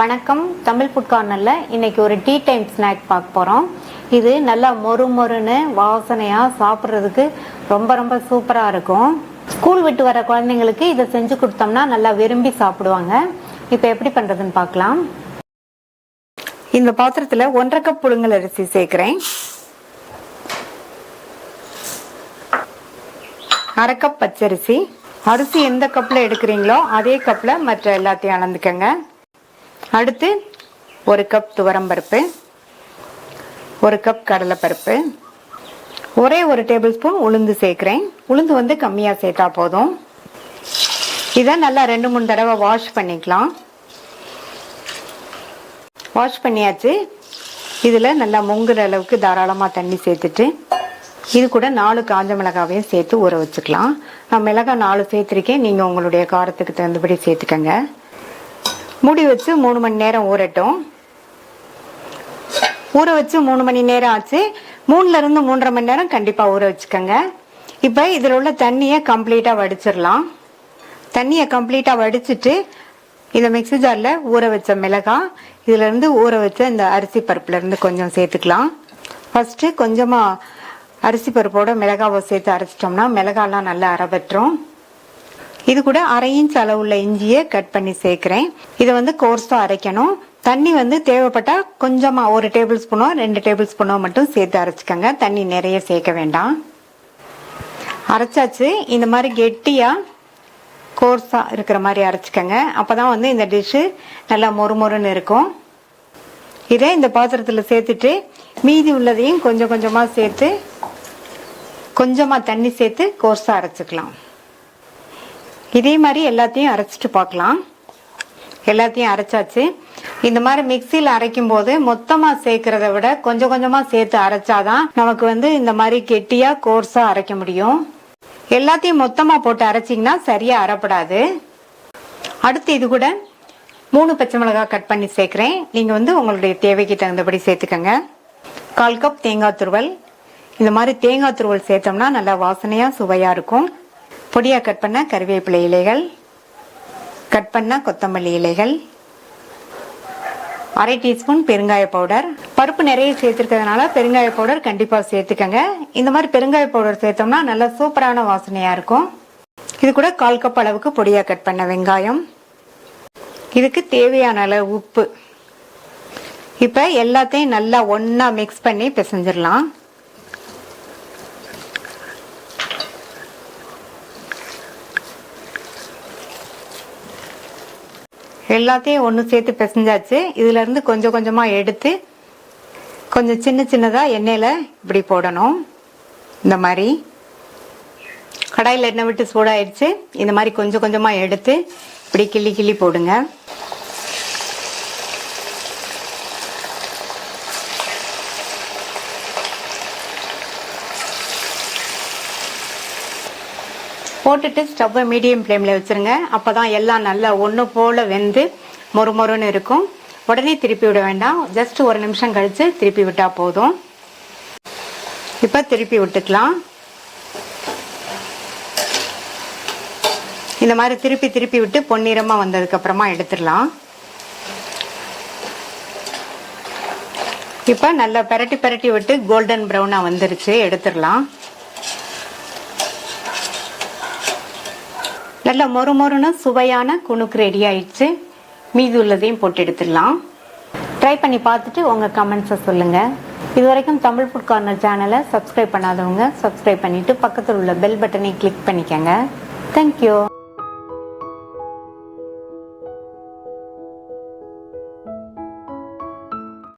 வணக்கம். தமிழ் ஃபுட் கார்னர்ல இன்னைக்கு ஒரு டீ டைம் ஸ்நாக் பார்க்க போறோம். இது நல்லா மொறு மொறுன்னு வாசனையா சாப்பிட்றதுக்கு ரொம்ப ரொம்ப சூப்பரா இருக்கும். ஸ்கூல் விட்டு வர குழந்தைங்களுக்கு இதை செஞ்சு கொடுத்தோம்னா நல்லா விரும்பி சாப்பிடுவாங்க. இப்போ எப்படி பண்றதுன்னு பார்க்கலாம். இந்த பாத்திரத்துல 1.5 கப் புழுங்கல் அரிசி சேர்க்கிறேன். 1/2 கப் பச்சரிசி. அரிசி எந்த கப்ல எடுக்கிறீங்களோ அதே கப்ல மற்ற எல்லாத்தையும் அளந்துக்கங்க. அடுத்து 1 கப் துவரம்பருப்பு, 1 கப் கடலைப்பருப்பு, ஒரே 1 டேபிள் ஸ்பூன் உளுந்து சேர்க்கிறேன். உளுந்து வந்து கம்மியா சேர்த்தா போதும். இதை நல்லா 2-3 தடவை வாஷ் பண்ணிக்கலாம். வாஷ் பண்ணியாச்சு. இதுல நல்லா முங்குற அளவுக்கு தாராளமா தண்ணி சேர்த்துட்டு இது கூட 4 காஞ்ச மிளகாவையும் சேர்த்து ஊற வச்சுக்கலாம். நான் மிளகாய் 4 சேர்த்திருக்கேன். நீங்க உங்களுடைய காரத்துக்கு தகுந்தபடி சேர்த்துக்கங்க. மூடி வச்சு 3 மணி நேரம் ஊறட்டும். ஊற வச்சு 3 மணி நேரம் ஆச்சு. 3ல இருந்து 3.5 மணி நேரம் கண்டிப்பா ஊற வச்சுக்கோங்க. இப்ப இதுல உள்ள தண்ணியை கம்ப்ளீட்டா வடிச்சிடலாம். தண்ணியை கம்ப்ளீட்டா வடிச்சிட்டு இந்த மிக்ஸி ஜார்ல ஊற வச்ச மிளகாய், இதுல இருந்து ஊற வச்ச இந்த அரிசி பருப்புல இருந்து கொஞ்சம் சேர்த்துக்கலாம். ஃபர்ஸ்ட் கொஞ்சமா அரிசி பருப்போட மிளகாவை சேர்த்து அரைச்சிட்டோம்னா மிளகாலாம் நல்லா அரைபற்றும். இது கூட 1/2 இன்ச் அளவுள்ள இஞ்சியை கட் பண்ணி சேர்க்கிறேன். இதை வந்து கோர்ஸா அரைக்கணும். தண்ணி வந்து தேவைப்பட்டா கொஞ்சமா 1 டேபிள் ஸ்பூனோ 2 டேபிள் ஸ்பூனோ மட்டும் சேர்த்து அரைச்சிக்கங்க. தண்ணி நிறைய சேர்க்க வேண்டாம். அரைச்சாச்சு. இந்த மாதிரி கெட்டியா கோர்ஸா இருக்கிற மாதிரி அரைச்சிக்கங்க. அப்பதான் வந்து இந்த டிஷ்ஷு நல்லா மொறுமொறுன்னு இருக்கும். இதை இந்த பாத்திரத்துல சேர்த்துட்டு மீதி உள்ளதையும் கொஞ்சம் கொஞ்சமா சேர்த்து கொஞ்சமா தண்ணி சேர்த்து கோர்ஸா அரைச்சிக்கலாம். இதே மாதிரி எல்லாத்தையும் அரைச்சிட்டு பார்க்கலாம். எல்லாத்தையும் அரைச்சாச்சு. இந்த மாதிரி மிக்சியில அரைக்கும் போது மொத்தமா சேர்க்கறத விட கொஞ்சம் கொஞ்சமா சேர்த்து அரைச்சாதான் நமக்கு வந்து இந்த மாதிரி கெட்டியா கோர்ஸா அரைக்க முடியும். எல்லாத்தையும் மொத்தமா போட்டு அரைச்சிங்கன்னா சரியா அரைப்படாது. அடுத்து இது கூட 3 பச்சை மிளகாய் கட் பண்ணி சேர்க்கிறேன். நீங்க வந்து உங்களுடைய தேவைக்கு தகுந்தபடி சேர்த்துக்கங்க. 1/4 கப் தேங்காய் துருவல். இந்த மாதிரி தேங்காய் துருவல் சேர்த்தோம்னா நல்லா வாசனையா சுவையா இருக்கும். பொடியா கட் பண்ண கறிவேப்பிலை இலைகள், கட் பண்ண கொத்தமல்லி இலைகள், 1/2 டீஸ்பூன் பெருங்காய பவுடர். பருப்பு நிறைய சேர்த்திருக்கிறதுனால பெருங்காய பவுடர் கண்டிப்பா சேர்த்துக்கங்க. இந்த மாதிரி பெருங்காய பவுடர் சேர்த்தோம்னா நல்லா சூப்பரான வாசனையா இருக்கும். இது கூட 1/4 கப் அளவுக்கு பொடியா கட் பண்ண வெங்காயம், இதுக்கு தேவையான அளவு உப்பு. இப்ப எல்லாத்தையும் நல்லா ஒன்னா மிக்ஸ் பண்ணி பிசைஞ்சிடலாம். எல்லாத்தையும் ஒன்று சேர்த்து பிசைஞ்சாச்சு. இதுல இருந்து கொஞ்சம் கொஞ்சமா எடுத்து கொஞ்சம் சின்ன சின்னதா எண்ணெயில இப்படி போடணும். இந்த மாதிரி கடாயில எண்ணெய் விட்டு சூடாயிடுச்சு. இந்த மாதிரி கொஞ்சம் கொஞ்சமா எடுத்து இப்படி கிள்ளி கிள்ளி போடுங்க. போட்டுட்டு ஸ்டவ்வை மீடியம் ஃப்ளேம்ல வச்சிருங்க. அப்பதான் எல்லாம் நல்லா ஒன்று போல வெந்து மொறுமொறுன்னு இருக்கும். உடனே திருப்பி விட வேண்டாம். ஜஸ்ட் 1 நிமிஷம் கழிச்சு திருப்பி விட்டா போதும். இப்ப திருப்பி விட்டுக்கலாம். இந்த மாதிரி திருப்பி திருப்பி விட்டு பொன்னிறமா வந்ததுக்கு அப்புறமா எடுத்துடலாம். இப்ப நல்லா பெரட்டி பெரட்டி விட்டு கோல்டன் ப்ரௌனா வந்துருச்சு. எடுத்துடலாம். நல்ல மொறுமொறுன்னு சுவையான குணுக்கு ரெடி ஆயிடுச்சு. மீதி உள்ளதையும் போட்டு எடுத்துடலாம். ட்ரை பண்ணி பார்த்துட்டு உங்க கமெண்ட்ஸை சொல்லுங்க. இது வரைக்கும் தமிழ் ஃபுட் கார்னர் சேனலை சப்ஸ்கிரைப் பண்ணாதவங்க சப்ஸ்கிரைப் பண்ணிட்டு பக்கத்தில் உள்ள பெல் பட்டனை கிளிக் பண்ணிக்கங்க. தேங்க்யூ.